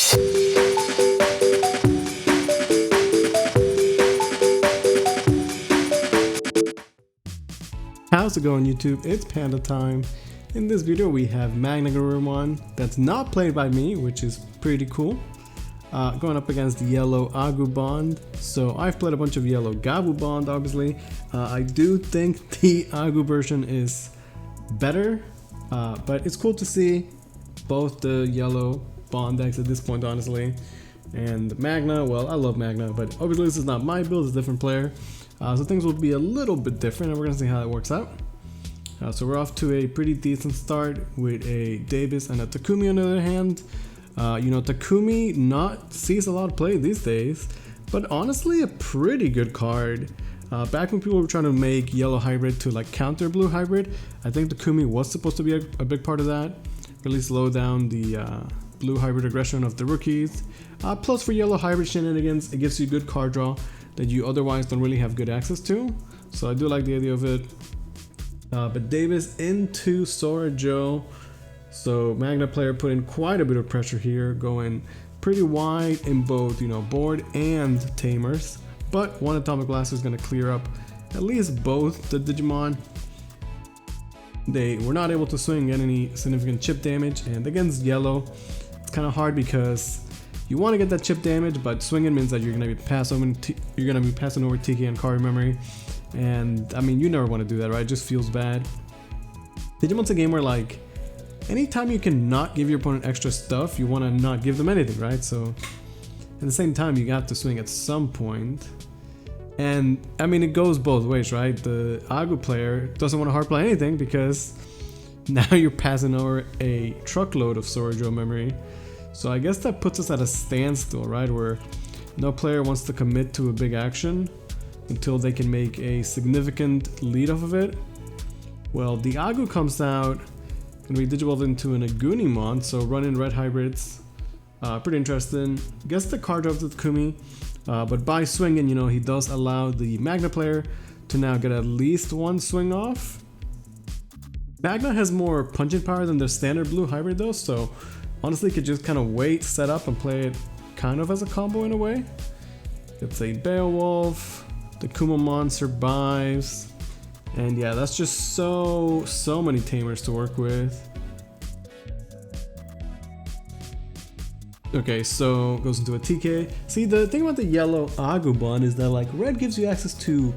How's it going, YouTube? It's Panda time. In this video we have Magnagarurumon that's not played by me, which is pretty cool. Going up against the yellow Agubond. So I've played a bunch of yellow Agubond, obviously. I do think the Agu version is better, but it's cool to see both the yellow Bond decks at this point, honestly. And Magna, well, I love Magna, but obviously this is not my build, it's a different player. So things will be a little bit different, and we're gonna see how it works out. So we're off to a pretty decent start with a Davis and a Takumi on the other hand. You know, Takumi not sees a lot of play these days, but honestly a pretty good card. Back when people were trying to make yellow hybrid to like counter blue hybrid, I think Takumi was supposed to be a big part of that. Really slow down the blue hybrid aggression of the rookies. Plus for yellow hybrid shenanigans, it gives you good card draw that you otherwise don't really have good access to. So I do like the idea of it. But Davis into Sora Joe. So Magna player put in quite a bit of pressure here, going pretty wide in both, you know, board and tamers. But one Atomic Blaster is going to clear up at least both the Digimon. They were not able to swing and get any significant chip damage, and against yellow, it's kind of hard because you want to get that chip damage, but swinging means that you're going to be passing over TK and card memory, and I mean, you never want to do that, right? It just feels bad. Digimon's a game where like anytime you can not give your opponent extra stuff, you want to not give them anything, right? So at the same time, you got to swing at some point. And I mean, it goes both ways, right? The Agu player doesn't want to hard play anything because now you're passing over a truckload of Sorojo memory. So I guess that puts us at a standstill, right? Where no player wants to commit to a big action until they can make a significant lead off of it. Well, the Agu comes out and we digivolve into an Agunimon, so run in red hybrids. Pretty interesting. Guess the card draw of the Takumi. But by swinging, you know, he does allow the Magna player to now get at least one swing off. Magna has more punching power than the standard blue hybrid though, so honestly could just kind of wait, set up, and play it kind of as a combo in a way. It's a Beowulf, the Kumamon survives, and yeah, that's just so many tamers to work with. Okay, so goes into a TK. See, the thing about the yellow Agubond is that like red gives you access to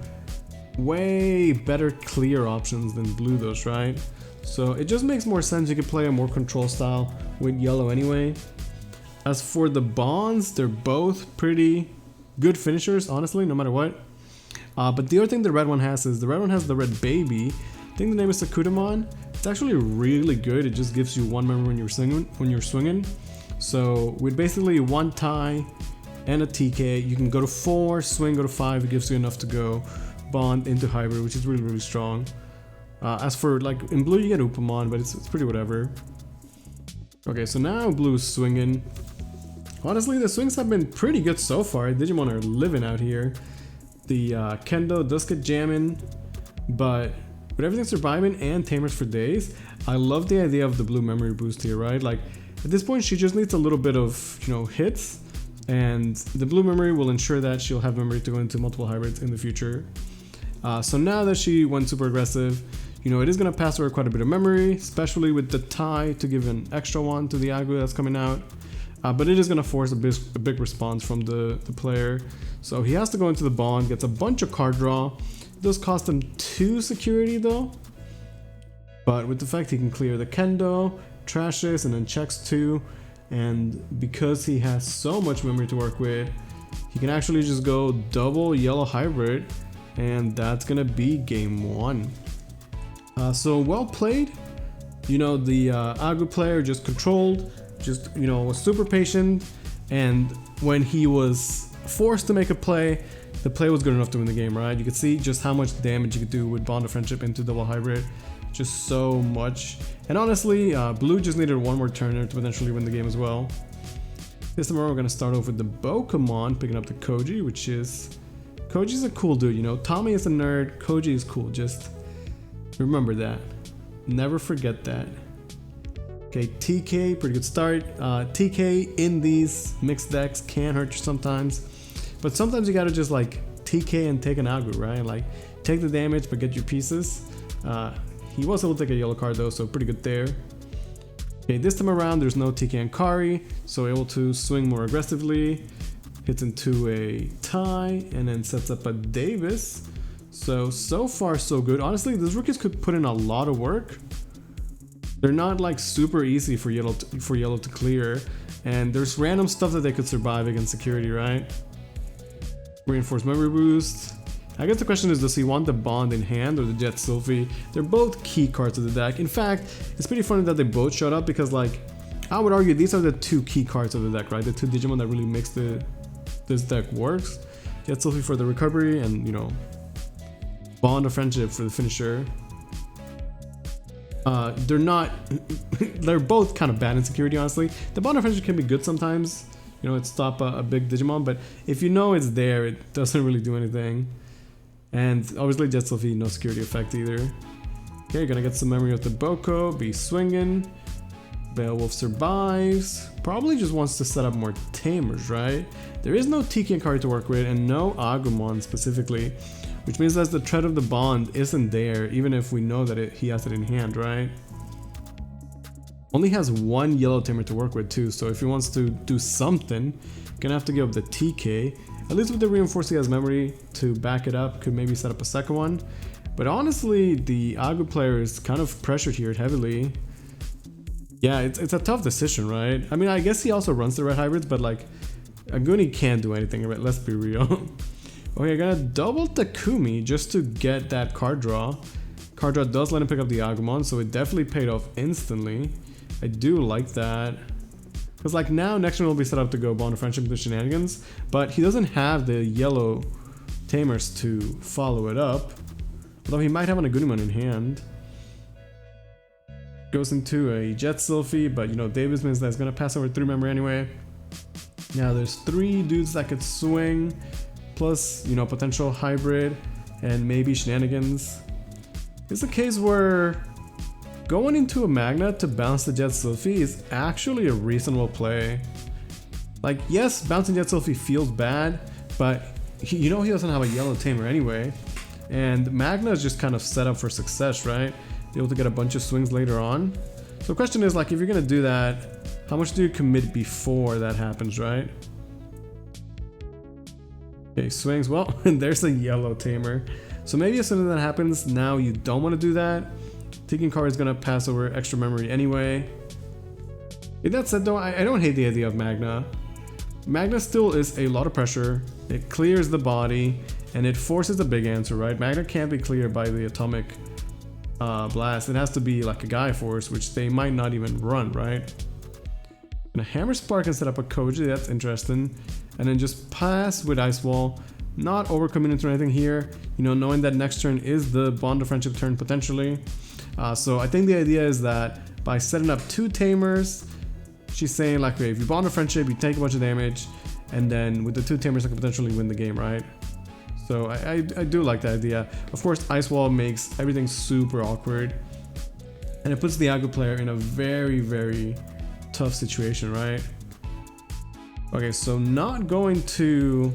way better clear options than blue does, right? So it just makes more sense. You could play a more control style with yellow anyway. As for the bonds, they're both pretty good finishers, honestly, no matter what. But the other thing the red one has is the red one has the red baby. I think the name is Sakudamon. It's actually really good. It just gives you one memory when you're swinging. So with basically one tie and a TK, you can go to 4, swing, go to 5. It gives you enough to go bond into hybrid, which is really strong. As for like in blue, you get Upamon, but it's pretty whatever. Okay, so now blue is swinging. Honestly, the swings have been pretty good so far. Digimon are living out here. The Kendo does get jamming, but with everything surviving and tamers for days, I love the idea of the blue memory boost here, right? Like at this point, she just needs a little bit of, you know, hits, and the blue memory will ensure that she'll have memory to go into multiple hybrids in the future. So now that she went super aggressive, you know, it is going to pass over quite a bit of memory, especially with the tie to give an extra one to the Agu that's coming out. But it is going to force a big response from the player. So he has to go into the bond, gets a bunch of card draw. It does cost him 2 security though. But with the fact he can clear the Kendo, trash this, and then checks 2. And because he has so much memory to work with, he can actually just go double yellow hybrid. And that's going to be game 1. So well played. You know, the Agu player just controlled, just, you know, was super patient, and when he was forced to make a play, the play was good enough to win the game, right? You could see just how much damage you could do with Bond of Friendship into double hybrid, just so much. And honestly, blue just needed one more turner to potentially win the game as well. This time we're gonna start off with the Bokumon, picking up the Koji, which is, Koji's a cool dude, you know. Tommy is a nerd, Koji is cool, just remember that. Never forget that. Okay, TK, pretty good start. TK in these mixed decks can hurt you sometimes, but sometimes you gotta just like TK and take an Agu, right? Like take the damage but get your pieces. He was able to take a yellow card though, so pretty good there. Okay, this time around there's no TK and Kari, so able to swing more aggressively. Hits into a tie and then sets up a Davis. So far so good. Honestly, these rookies could put in a lot of work. They're not like super easy for yellow to clear, and there's random stuff that they could survive against security, right? Reinforced memory boost. I guess the question is, does he want the Bond in hand or the Jet Sylphie? They're both key cards of the deck. In fact, it's pretty funny that they both showed up because, like, I would argue these are the two key cards of the deck, right? The two Digimon that really makes this deck works. Jet Sylphie for the recovery and, you know, Bond of Friendship for the finisher. They're both kind of bad in security, honestly. The Bond of Friendship can be good sometimes, you know, it stop a big Digimon, but if you know it's there, it doesn't really do anything. And obviously Jet Sylphie, no security effect either. Okay, gonna get some memory of the Boko, be swinging. Beowulf survives. Probably just wants to set up more tamers, right? There is no TK card to work with and no Agumon specifically, which means that the threat of the Bond isn't there, even if we know that he has it in hand, right? Only has one yellow tamer to work with too, so if he wants to do something, gonna have to give up the TK. At least with the reinforced he has memory to back it up, could maybe set up a second one. But honestly, the Agu player is kind of pressured here heavily. Yeah, it's a tough decision, right? I mean, I guess he also runs the red hybrids, but like, Aguni can't do anything, right? Let's be real. Okay, I gotta double Takumi just to get that card draw. Card draw does let him pick up the Agumon, so it definitely paid off instantly. I do like that. Because like now, next turn will be set up to go Bond of Friendship into shenanigans, but he doesn't have the yellow tamers to follow it up. Although he might have an Agumon in hand. Goes into a Jet Sylphie, but you know, Davis means that's gonna pass over 3 memory anyway. Now there's 3 dudes that could swing, plus, you know, potential hybrid and maybe shenanigans. It's a case where going into a Magna to bounce the Jet Sylphie is actually a reasonable play. Like, yes, bouncing Jet Sylphie feels bad, but you know he doesn't have a yellow tamer anyway. And Magna is just kind of set up for success, right? Be able to get a bunch of swings later on. So the question is, like, if you're gonna do that, how much do you commit before that happens, right? Okay, swings. Well, there's a yellow tamer. So maybe as soon as that happens, now you don't want to do that. Taking card is gonna pass over extra memory anyway. With that said though, I don't hate the idea of Magna. Magna still is a lot of pressure. It clears the body and it forces a big answer, right? Magna can't be cleared by the atomic blast. It has to be like a Gaia Force, which they might not even run, right? And a Hammer Spark can set up a Koji, that's interesting. And then just pass with Ice Wall. Not overcommitting to anything here, you know, knowing that next turn is the Bond of Friendship turn potentially. So I think the idea is that by setting up 2 tamers, she's saying like, okay, if you Bond of Friendship, you take a bunch of damage, and then with the 2 tamers, I can potentially win the game, right? So I do like that idea. Of course, Ice Wall makes everything super awkward, and it puts the Agu player in a very, very tough situation, right? Okay, so not going to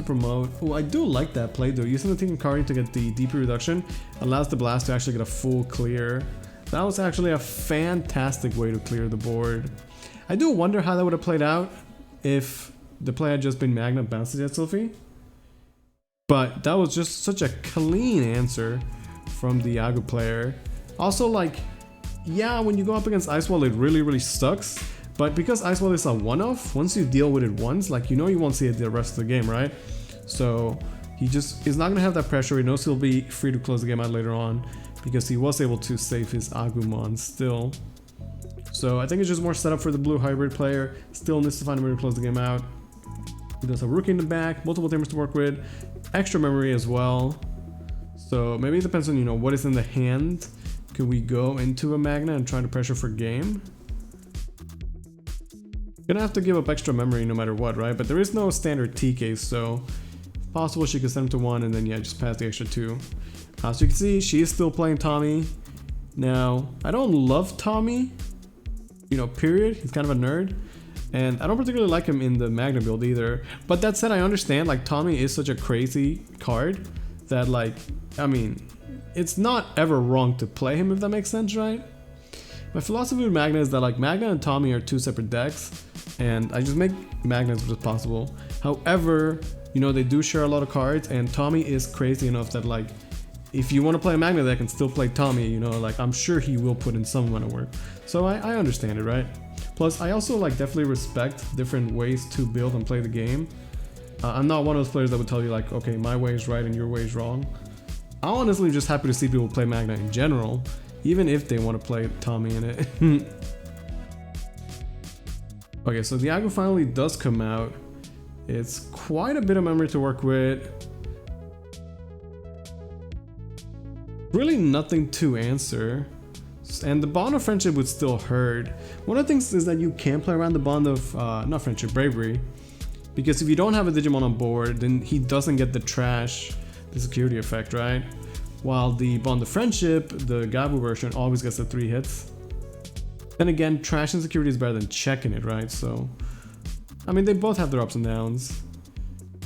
promote. Oh, I do like that play though. Using the Taking Kari to get the DP reduction allows the blast to actually get a full clear. That was actually a fantastic way to clear the board. I do wonder how that would have played out if the play had just been Magna bounces Jet Sylphie. But that was just such a clean answer from the Agu player. Also, like, yeah, when you go up against Ice Wall, it really, really sucks. But because Ice Wall is a one-off, once you deal with it once, like, you know you won't see it the rest of the game, right? So he's not gonna have that pressure. He knows he'll be free to close the game out later on because he was able to save his Agumon still. So I think it's just more setup for the blue hybrid player. Still needs to find a way to close the game out. He does a rookie in the back, multiple tamers to work with, extra memory as well. So maybe it depends on, you know, what is in the hand. Can we go into a Magna and try to pressure for game? Gonna have to give up extra memory no matter what, right? But there is no standard TK, so if possible she could send him to 1 and then yeah, just pass the extra 2. So you can see she is still playing Tommy. Now, I don't love Tommy, you know, period. He's kind of a nerd. And I don't particularly like him in the Magna build either. But that said, I understand, like, Tommy is such a crazy card that, like, I mean, it's not ever wrong to play him, if that makes sense, right? My philosophy with Magna is that, like, Magna and Tommy are two separate decks, and I just make Magna as much as possible. However, you know, they do share a lot of cards, and Tommy is crazy enough that, like, if you want to play a Magna deck and still play Tommy, you know, like, I'm sure he will put in some amount of work. So I understand it, right? Plus, I also, like, definitely respect different ways to build and play the game. I'm not one of those players that would tell you, like, okay, my way is right and your way is wrong. I'm honestly just happy to see people play Magna in general, even if they want to play Tommy in it. Okay, so the Agu finally does come out. It's quite a bit of memory to work with. Really nothing to answer. And the bond of friendship would still hurt. One of the things is that you can play around the bond of, not friendship, bravery. Because if you don't have a Digimon on board, then he doesn't get the trash, the security effect, right? While the bond of friendship, the Gabu version, always gets the 3 hits. Then again, trash and security is better than checking it, right? So, I mean, they both have their ups and downs.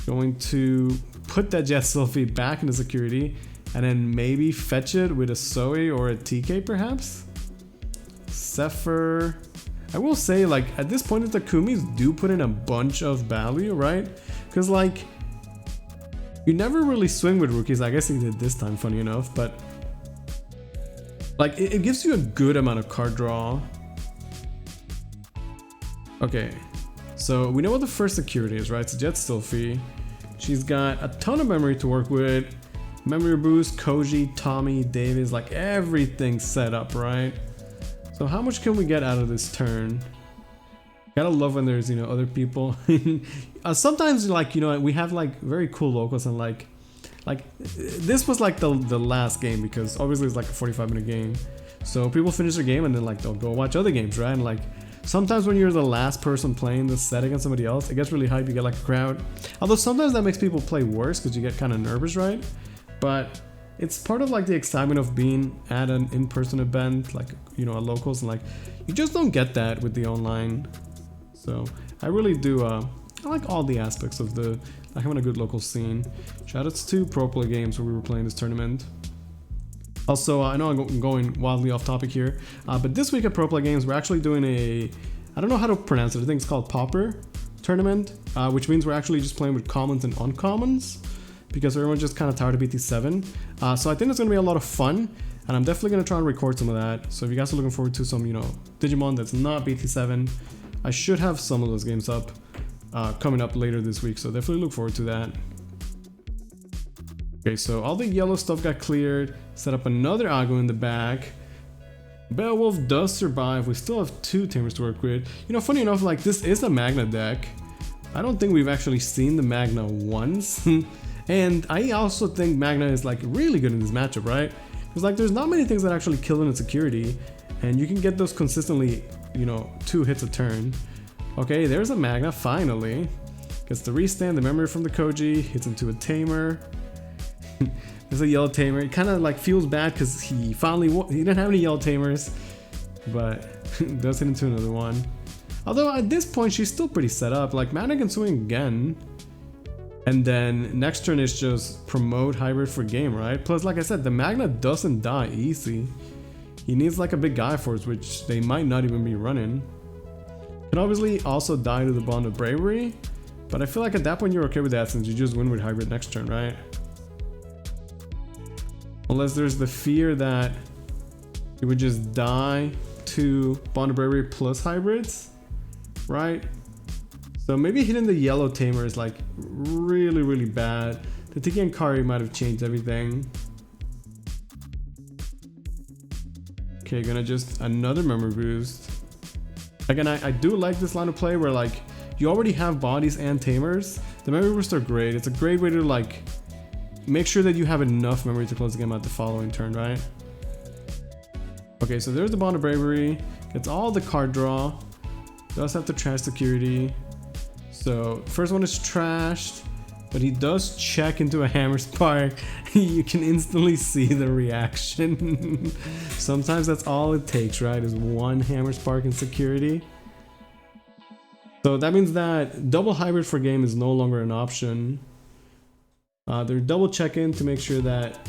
Going to put that Jet Sylphie back into security, and then maybe fetch it with a Zoe or a TK perhaps? Zephyr. I will say, like, at this point the Takumis do put in a bunch of value, right? Because, like, you never really swing with rookies. I guess he did this time, funny enough, but like, it gives you a good amount of card draw. Okay, so we know what the first security is, right? It's Jet Sylphie. She's got a ton of memory to work with. Memory boost, Koji, Tommy, Davis, like everything set up, right? So how much can we get out of this turn? Gotta love when there's, you know, other people. Sometimes, like, you know, we have like very cool locals, and like this was like the last game, because obviously it's like a 45-minute game. So people finish their game and then, like, they'll go watch other games, right? And like sometimes when you're the last person playing the set against somebody else, it gets really hype. You get like a crowd. Although sometimes that makes people play worse because you get kind of nervous, right? But it's part of like the excitement of being at an in-person event, like, you know, at locals, and like you just don't get that with the online. So I really do I like all the aspects of the, like, having a good local scene. Shoutouts to Pro Play Games where we were playing this tournament. Also, I know I'm going wildly off topic here, but this week at Pro Play Games we're actually doing a, I don't know how to pronounce it, I think it's called Pauper tournament, which means we're actually just playing with commons and uncommons, because everyone's just kind of tired of BT7. So I think it's going to be a lot of fun, and I'm definitely going to try and record some of that. So if you guys are looking forward to some, you know, Digimon that's not BT7, I should have some of those games up coming up later this week, so definitely look forward to that. Okay, so all the yellow stuff got cleared, set up another Agu in the back. Beowulf does survive. We still have 2 tamers to work with. You know, funny enough, like, this is a Magna deck. I don't think we've actually seen the Magna once. And I also think Magna is like really good in this matchup, right? Because like there's not many things that actually kill in security, and you can get those consistently, you know, 2 hits a turn. Okay, there's a Magna finally. Gets the restand, the memory from the Koji, hits into a tamer. There's a yellow tamer. It kind of like feels bad because he didn't have any yellow tamers, but does hit into another one. Although at this point she's still pretty set up. Like Magna can swing again. And then next turn is just promote hybrid for game, right? Plus, like I said, the Magna doesn't die easy. He needs like a big guy force, which they might not even be running. Can obviously also die to the bond of bravery, but I feel like at that point you're okay with that since you just win with hybrid next turn, right? Unless there's the fear that it would just die to bond of bravery plus hybrids, right? So maybe hitting the yellow tamer is like really bad. The Tiki and Kari might have changed everything. Okay, gonna just another memory boost. Again, I do like this line of play where like you already have bodies and tamers. The memory boosts are great. It's a great way to like make sure that you have enough memory to close the game out the following turn, right? Okay, so there's the bond of bravery. Gets all the card draw. Does have to trash security. So first one is trashed. but he does check into a Hammer Spark. You can instantly see the reaction. Sometimes that's all it takes, right? Is one Hammer Spark in security. So that means that double hybrid for game is no longer an option. They're double checking to make sure that,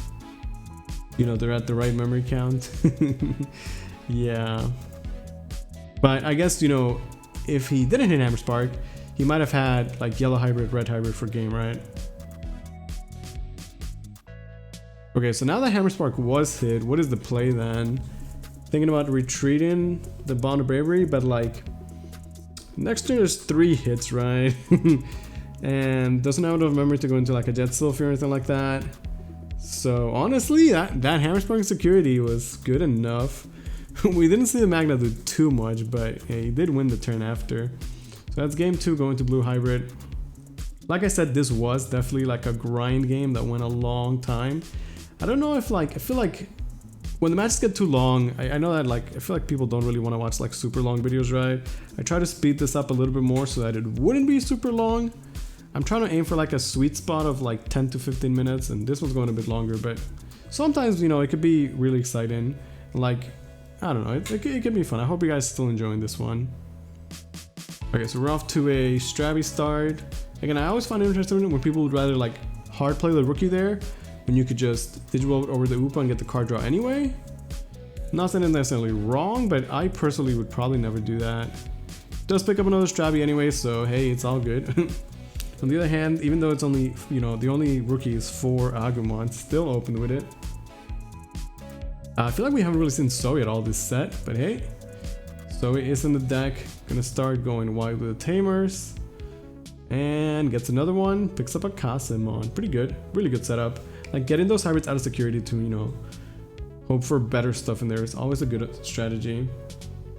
you know, they're at the right memory count. Yeah. But I guess, you know, if he didn't hit Hammer Spark, he might have had like yellow hybrid, red hybrid for game, right? Okay, so now that Hammer Spark was hit, what is the play then? Thinking about retreating the Bond of Bravery, but like next turn there's 3 hits, right? And doesn't have enough memory to go into like a Jet Sylphie or anything like that. So honestly, that Hammer Spark security was good enough. We didn't see the Magna do too much, but yeah, he did win the turn after. So that's game 2 going to blue hybrid. Like I said, this was definitely like a grind game that went a long time. I don't know if like, I feel like when the matches get too long, I know that like, I feel like people don't really want to watch like super long videos, right? I try to speed this up a little bit more so that it wouldn't be super long. I'm trying to aim for like a sweet spot of like 10 to 15 minutes, and this one's going a bit longer, but sometimes, you know, it could be really exciting. Like, I don't know, it could be fun. I hope you guys still enjoying this one. Okay, so we're off to a Strabby start. Again, I always find it interesting when people would rather like hard play the rookie there, when you could just Digivolve over the Upa and get the card draw anyway. Not saying it's necessarily wrong, but I personally would probably never do that. Does pick up another Strabby anyway, so hey, it's all good. On the other hand, even though it's only, you know, the only rookie is for Agumon, still open with it. I feel like we haven't really seen Zoe at all this set, but hey, Zoe is in the deck. Gonna start going wide with the Tamers. And gets another one, picks up a Casimon. Pretty good, really good setup. Like getting those hybrids out of security to, you know, hope for better stuff in there is always a good strategy.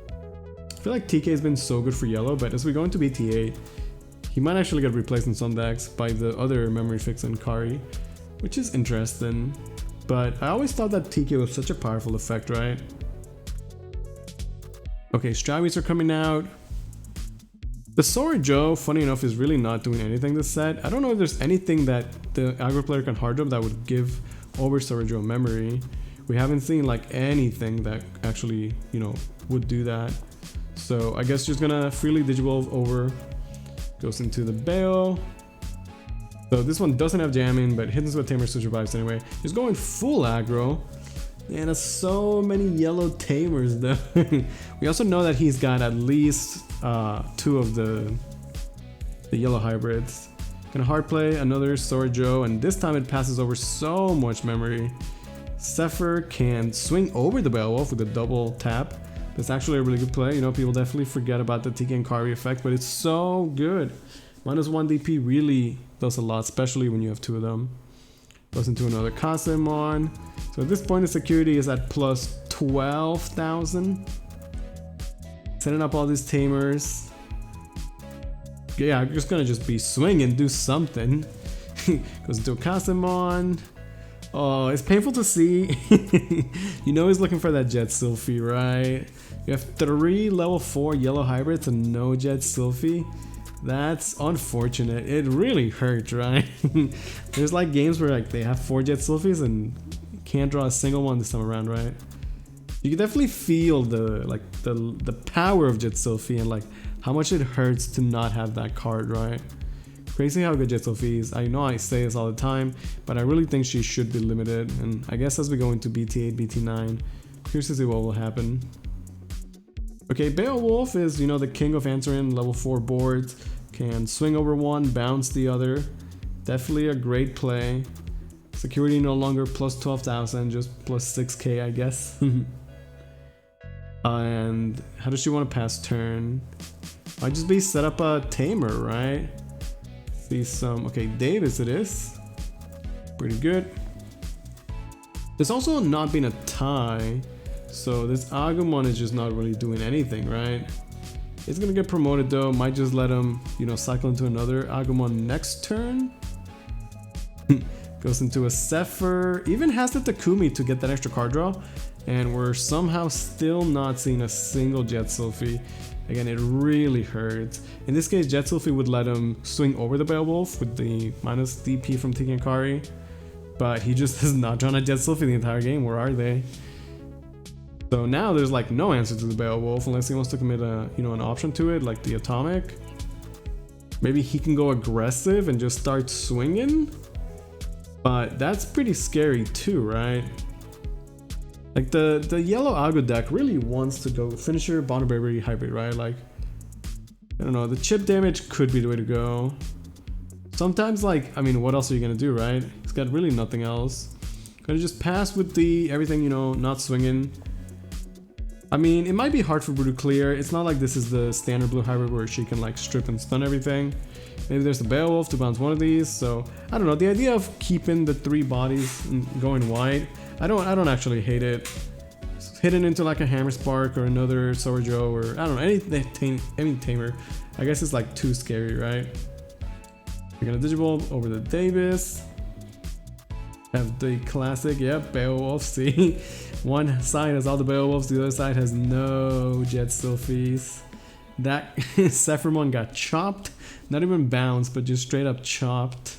I feel like TK has been so good for yellow, but as we go into BT8, he might actually get replaced in some decks by the other memory fix and Kari, which is interesting. But I always thought that TK was such a powerful effect, right? Okay, Strabbies are coming out. The Sora Joe, funny enough, is really not doing anything this set. I don't know if there's anything that the aggro player can hard drop that would give over Sora Joe memory. We haven't seen like anything that actually, you know, would do that. So I guess just gonna freely Digivolve over. Goes into the Bayo. So this one doesn't have jamming, but hits with Tamer still survives anyway. He's going full aggro. And there's so many yellow Tamers though. We also know that he's got at least 2 of the yellow hybrids. Gonna hard play another Sora Joe, and this time it passes over so much memory. Zephyr can swing over the Beowulf with a double tap. That's actually a really good play. You know, people definitely forget about the TK and Kari effect, but it's so good. -1 DP really does a lot, especially when you have 2 of them. Goes into another Casimon. So at this point the security is at plus 12,000. Setting up all these Tamers. Yeah, I'm just gonna be swinging, do something. Goes into a Casimon. Oh, it's painful to see. You know he's looking for that Jet Sylphie, right? You have 3 level 4 yellow hybrids and no Jet Sylphie. That's unfortunate. It really hurts, right? There's like games where like they have 4 Jet Sylphies and can't draw a single one this time around, right? You can definitely feel the power of Jet Sylphie and like how much it hurts to not have that card, right? Crazy how good Jet Sylphie is. I know I say this all the time, but I really think she should be limited. And I guess as we go into BT8, BT9, curious to see what will happen. Okay, Beowulf is, you know, the king of answering level 4 boards. Can swing over one, bounce the other. Definitely a great play. Security no longer plus 12,000, just plus 6k, I guess. And how does she want to pass turn? Might just be set up a Tamer, right? See some, okay, Davis it is. Pretty good. There's also not been a tie, so this Agumon is just not really doing anything, right? It's gonna get promoted though, might just let him, you know, cycle into another Agumon next turn. Goes into a Zephyr, even has the Takumi to get that extra card draw, and we're somehow still not seeing a single Jet Sylphie. Again, it really hurts. In this case, Jet Sylphie would let him swing over the Beowulf with the minus DP from Tekinkari, but he just has not drawn a Jet Sylphie the entire game. Where are they? So now there's like no answer to the Beowulf unless he wants to commit a, you know, an option to it, like the Atomic. Maybe he can go aggressive and just start swinging, but that's pretty scary too, right? Like the yellow Agu deck really wants to go Finisher, Bond of Bravery, Hybrid, right? Like, I don't know, the chip damage could be the way to go. Sometimes, like, I mean, what else are you gonna do, right? He's got really nothing else. Gonna just pass with the everything, you know, not swinging. I mean, it might be hard for Brew to clear. It's not like this is the standard blue hybrid where she can like strip and stun everything. Maybe there's the Beowulf to bounce one of these. So I don't know. The idea of keeping the 3 bodies and going white, I don't actually hate it. Hidden into like a Hammer Spark or another Sourjo or I don't know, any tamer. I guess it's like too scary, right? You're gonna Digivolve over the Davis. Have the classic, yep, Beowulf. See, one side has all the Beowulfs, the other side has no Jet Sylphies. That Sephiroth got chopped, not even bounced, but just straight up chopped.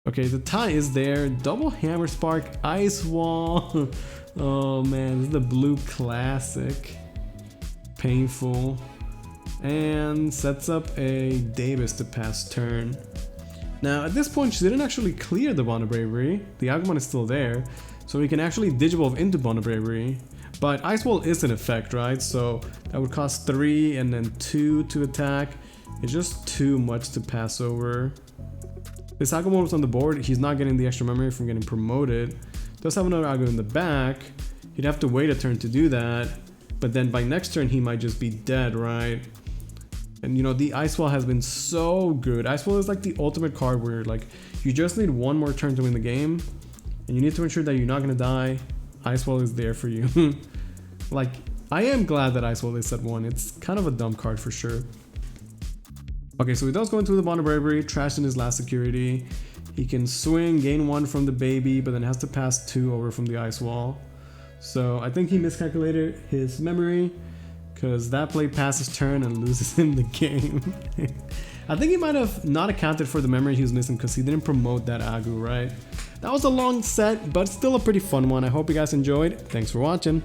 Okay, the tie is there. Double Hammer Spark, Ice Wall. Oh man, this is the blue classic. Painful. And sets up a Davis to pass turn. Now at this point she didn't actually clear the Bond of Bravery. The Agumon is still there, so we can actually Digivolve into Bond of Bravery. But Ice Wall is an effect, right? So that would cost 3 and then 2 to attack. It's just too much to pass over. This Agumon was on the board, he's not getting the extra memory from getting promoted. Does have another Agu in the back. He'd have to wait a turn to do that, but then by next turn he might just be dead, right? And you know, the Ice Wall has been so good. Ice Wall is like the ultimate card where like you just need one more turn to win the game, and you need to ensure that you're not gonna die. Ice Wall is there for you. Like, I am glad that Ice Wall is at 1. It's kind of a dumb card for sure. Okay, so he does go into the Bond of Bravery, trash in his last security. He can swing, gain 1 from the baby, but then has to pass 2 over from the Ice Wall. So I think he miscalculated his memory, because that play passes turn and loses him the game. I think he might have not accounted for the memory he was missing because he didn't promote that Agu, right? That was a long set, but still a pretty fun one. I hope you guys enjoyed. Thanks for watching.